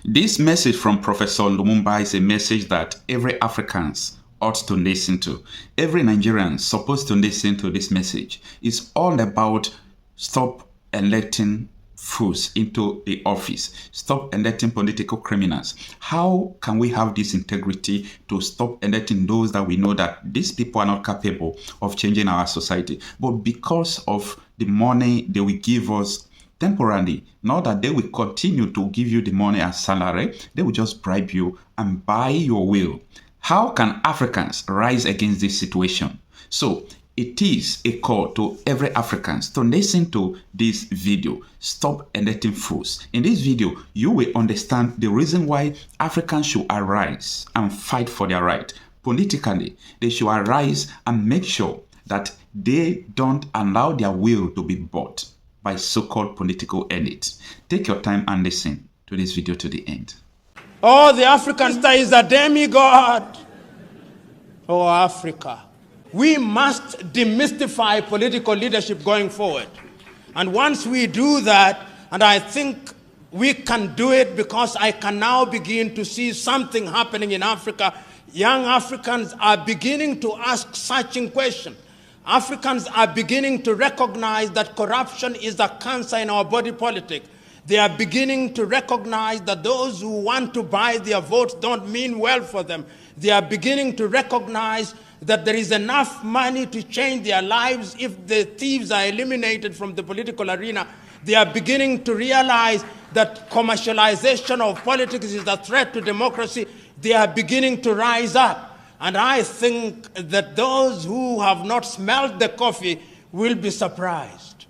This message from Professor Lumumba is a message that every Africans ought to listen to. Every Nigerian is supposed to listen to this message. It's all about stop electing fools into the office. Stop electing political criminals. How can we have this integrity to stop electing those that we know that these people are not capable of changing our society? But because of the money they will give us temporarily, not that they will continue to give you the money as salary, they will just bribe you and buy your will. How can Africans rise against this situation? So it is a call to every Africans to listen to this video. Stop electing fools. In this video, you will understand the reason why Africans should arise and fight for their right. Politically, they should arise and make sure that they don't allow their will to be bought by so-called political elites. Take your time and listen to this video to the end. Oh, the African star is a demigod. Oh, Africa. We must demystify political leadership going forward. And once we do that, and I think we can do it because I can now begin to see something happening in Africa. Young Africans are beginning to ask searching questions. Africans are beginning to recognize that corruption is a cancer in our body politic. They are beginning to recognize that those who want to buy their votes don't mean well for them. They are beginning to recognize that there is enough money to change their lives if the thieves are eliminated from the political arena. They are beginning to realize that commercialization of politics is a threat to democracy. They are beginning to rise up. And I think that those who have not smelled the coffee will be surprised.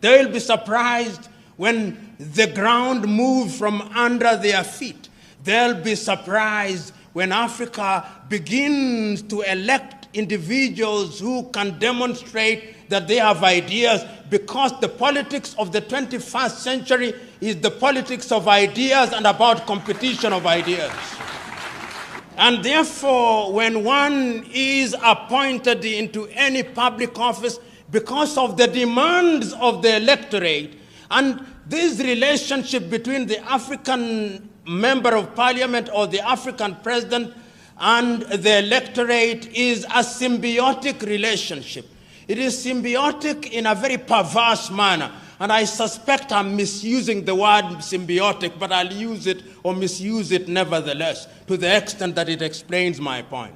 They will be surprised when the ground moves from under their feet. They'll be surprised when Africa begins to elect individuals who can demonstrate that they have ideas, because the politics of the 21st century is the politics of ideas and about competition of ideas. And therefore, when one is appointed into any public office because of the demands of the electorate, and this relationship between the African member of parliament or the African president and the electorate is a symbiotic relationship. It is symbiotic in a very perverse manner. And I suspect I'm misusing the word symbiotic, but I'll use it or misuse it nevertheless, to the extent that it explains my point.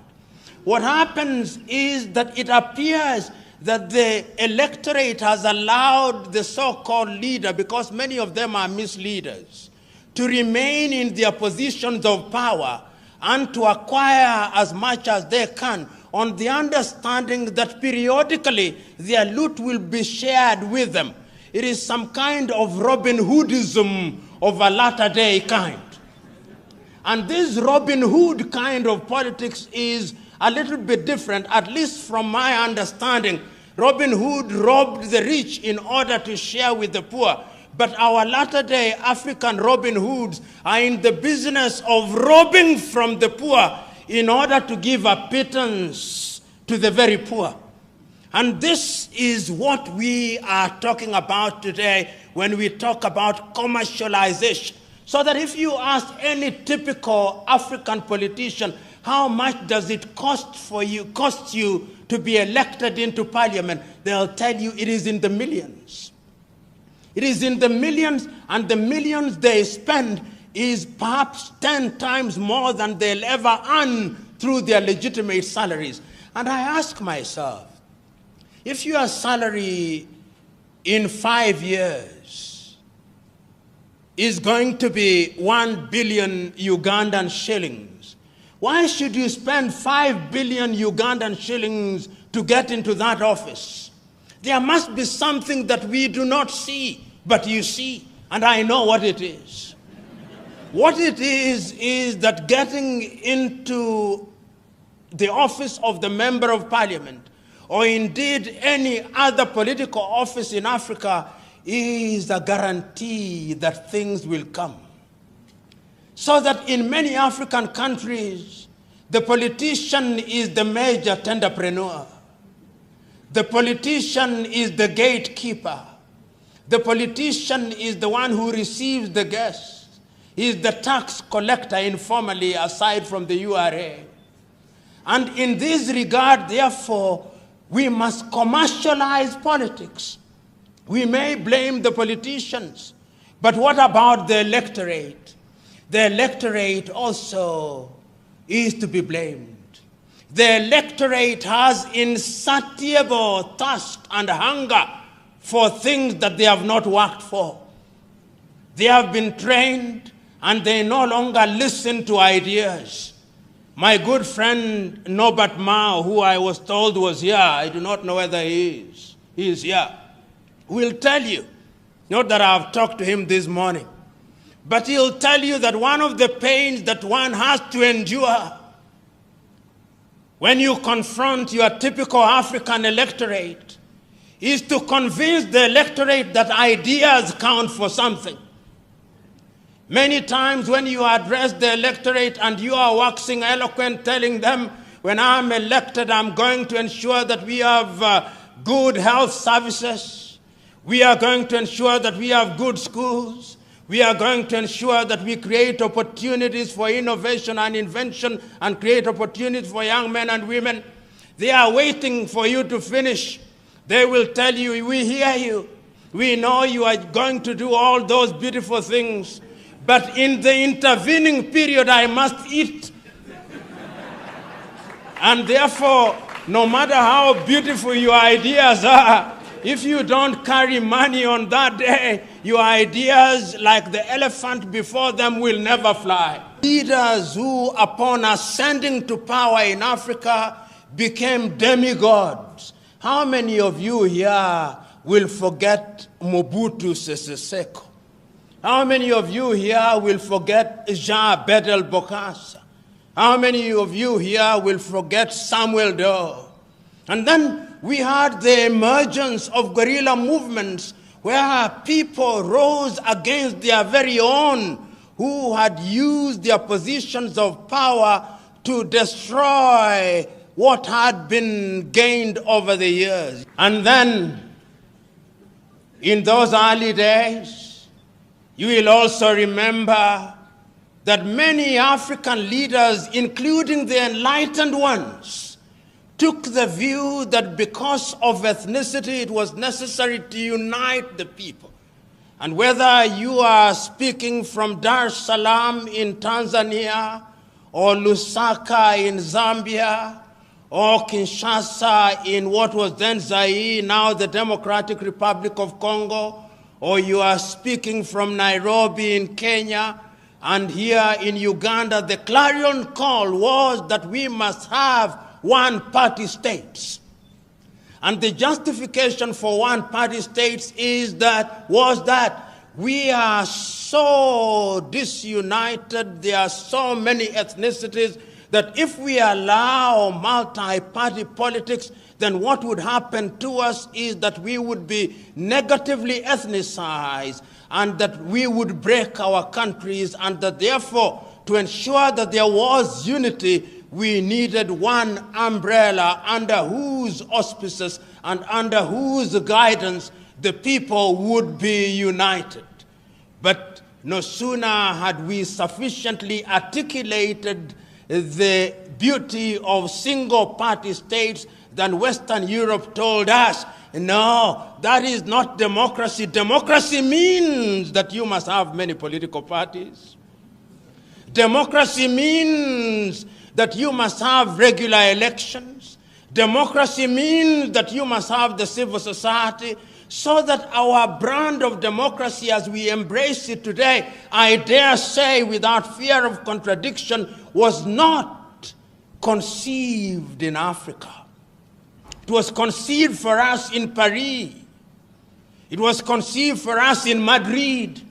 What happens is that it appears that the electorate has allowed the so-called leader, because many of them are misleaders, to remain in their positions of power and to acquire as much as they can, on the understanding that periodically their loot will be shared with them. It is some kind of Robin Hoodism of a latter-day kind. And this Robin Hood kind of politics is a little bit different, at least from my understanding. Robin Hood robbed the rich in order to share with the poor. But our latter-day African Robin Hoods are in the business of robbing from the poor in order to give a pittance to the very poor. And this is what we are talking about today when we talk about commercialization. So that if you ask any typical African politician, how much does it cost you to be elected into parliament, they'll tell you it is in the millions. It is in the millions, and the millions they spend is perhaps 10 times more than they'll ever earn through their legitimate salaries. And I ask myself, if your salary in 5 years is going to be 1 billion Ugandan shillings, why should you spend 5 billion Ugandan shillings to get into that office? There must be something that we do not see, but you see, and I know what it is. What it is that getting into the office of the Member of Parliament, or indeed any other political office in Africa, is a guarantee that things will come. So that in many African countries, the politician is the major tenderpreneur. The politician is the gatekeeper. The politician is the one who receives the guests. He is the tax collector informally aside from the URA. And in this regard, therefore, we must commercialize politics. We may blame the politicians, but what about the electorate? The electorate also is to be blamed. The electorate has insatiable thirst and hunger for things that they have not worked for. They have been trained and they no longer listen to ideas. My good friend Norbert Mao, who I was told was here, I do not know whether he is here, will tell you, not that I have talked to him this morning, but he'll tell you that one of the pains that one has to endure when you confront your typical African electorate is to convince the electorate that ideas count for something. Many times when you address the electorate and you are waxing eloquent, telling them, when I'm elected, I'm going to ensure that we have good health services. We are going to ensure that we have good schools. We are going to ensure that we create opportunities for innovation and invention and create opportunities for young men and women. They are waiting for you to finish. They will tell you, we hear you. We know you are going to do all those beautiful things. But in the intervening period, I must eat. And therefore, no matter how beautiful your ideas are, if you don't carry money on that day, your ideas, like the elephant before them, will never fly. Leaders who, upon ascending to power in Africa, became demigods. How many of you here will forget Mobutu Sese Seko? How many of you here will forget Jean Bedel Bokassa? How many of you here will forget Samuel Doe? And then we had the emergence of guerrilla movements where people rose against their very own who had used their positions of power to destroy what had been gained over the years. And then, in those early days, you will also remember that many African leaders, including the enlightened ones, took the view that because of ethnicity, it was necessary to unite the people. And whether you are speaking from Dar es Salaam in Tanzania, or Lusaka in Zambia, or Kinshasa in what was then Zaire, now the Democratic Republic of Congo, or you are speaking from Nairobi in Kenya, and here in Uganda, the clarion call was that we must have one-party states. And the justification for one-party states was that we are so disunited, there are so many ethnicities, that if we allow multi-party politics, then what would happen to us is that we would be negatively ethnicized and that we would break our countries, and that therefore, to ensure that there was unity, we needed one umbrella under whose auspices and under whose guidance the people would be united. But no sooner had we sufficiently articulated the beauty of single-party states than Western Europe told us, no, that is not democracy. Democracy means that you must have many political parties. Democracy means that you must have regular elections. Democracy means that you must have the civil society, so that our brand of democracy as we embrace it today, I dare say without fear of contradiction, was not conceived in Africa. It was conceived for us in Paris. It was conceived for us in Madrid.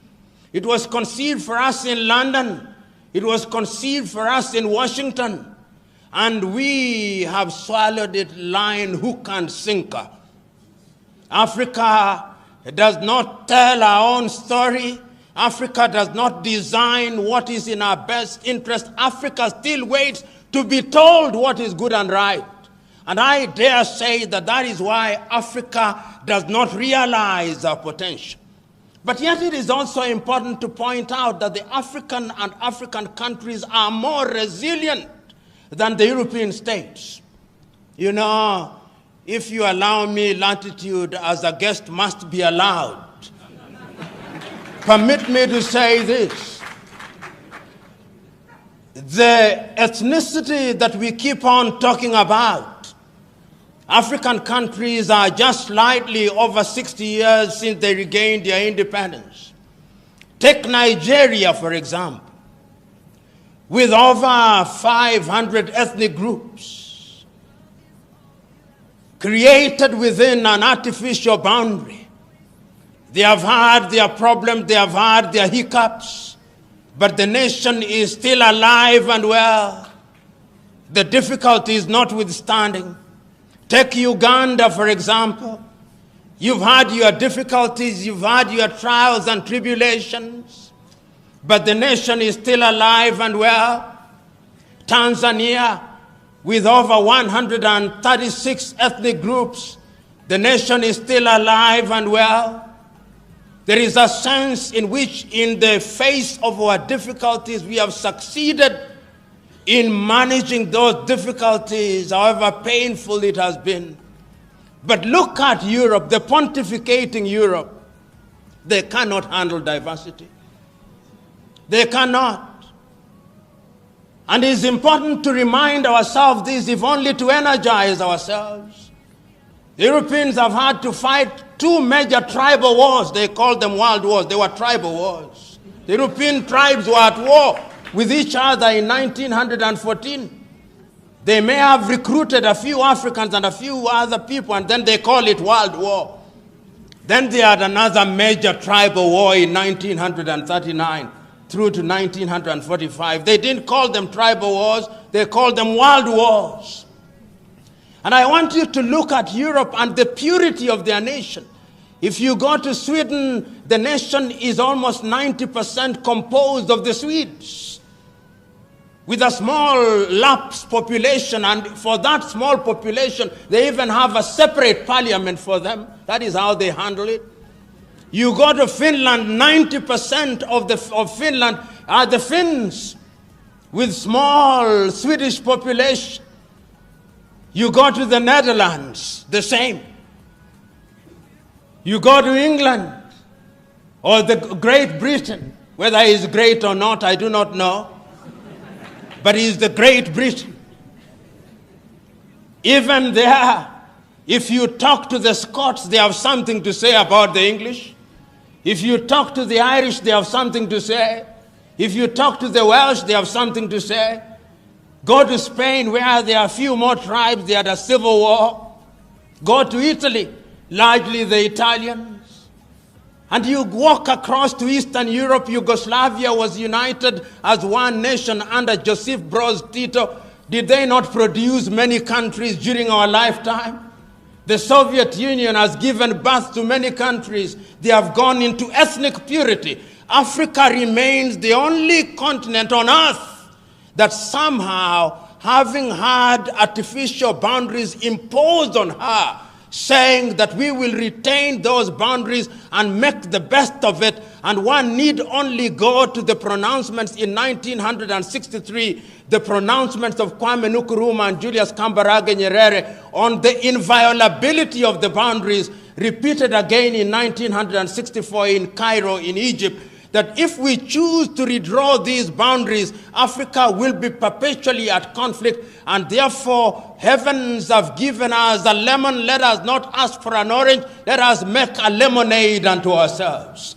It was conceived for us in London. It was conceived for us in Washington. And we have swallowed it line, hook, and sinker. Africa does not tell our own story. Africa does not design what is in our best interest. Africa still waits to be told what is good and right. And I dare say that that is why Africa does not realize our potential. But yet it is also important to point out that the African and African countries are more resilient than the European states. You know, if you allow me latitude as a guest must be allowed, permit me to say this. The ethnicity that we keep on talking about, African countries are just slightly over 60 years since they regained their independence. Take Nigeria, for example, with over 500 ethnic groups created within an artificial boundary. They have had their problems, they have had their hiccups, but the nation is still alive and well. The difficulties notwithstanding. Take Uganda, for example. You've had your difficulties, you've had your trials and tribulations, but the nation is still alive and well. Tanzania, with over 136 ethnic groups, the nation is still alive and well. There is a sense in which, in the face of our difficulties, we have succeeded in managing those difficulties, however painful it has been. But look at Europe, the pontificating Europe. They cannot handle diversity. They cannot. And it is important to remind ourselves this, if only to energize ourselves. The Europeans have had to fight two major tribal wars. They called them world wars. They were tribal wars. The European tribes were at war with each other in 1914. They may have recruited a few Africans and a few other people, and then they call it World War. Then they had another major tribal war in 1939 through to 1945. They didn't call them tribal wars, they called them world wars. And I want you to look at Europe and the purity of their nation. If you go to Sweden, the nation is almost 90% composed of the Swedes, with a small lapsed population, and for that small population, they even have a separate parliament for them. That is how they handle it. You go to Finland, 90% of Finland are the Finns, with small Swedish population. You go to the Netherlands, the same. You go to England, or the Great Britain, whether it is great or not, I do not know. But it is the Great Britain. Even there, if you talk to the Scots, they have something to say about the English. If you talk to the Irish, they have something to say. If you talk to the Welsh, they have something to say. Go to Spain, where there are a few more tribes, they had a civil war. Go to Italy, largely the Italians. And you walk across to Eastern Europe. Yugoslavia was united as one nation under Joseph Broz Tito. Did they not produce many countries during our lifetime? The Soviet Union has given birth to many countries. They have gone into ethnic purity. Africa remains the only continent on earth that somehow, having had artificial boundaries imposed on her, saying that we will retain those boundaries and make the best of it. And one need only go to the pronouncements in 1963, the pronouncements of Kwame Nkrumah and Julius Kambarage Nyerere on the inviolability of the boundaries, repeated again in 1964 in Cairo, in Egypt, that if we choose to redraw these boundaries, Africa will be perpetually at conflict, and therefore heavens have given us a lemon. Let us not ask for an orange. Let us make a lemonade unto ourselves.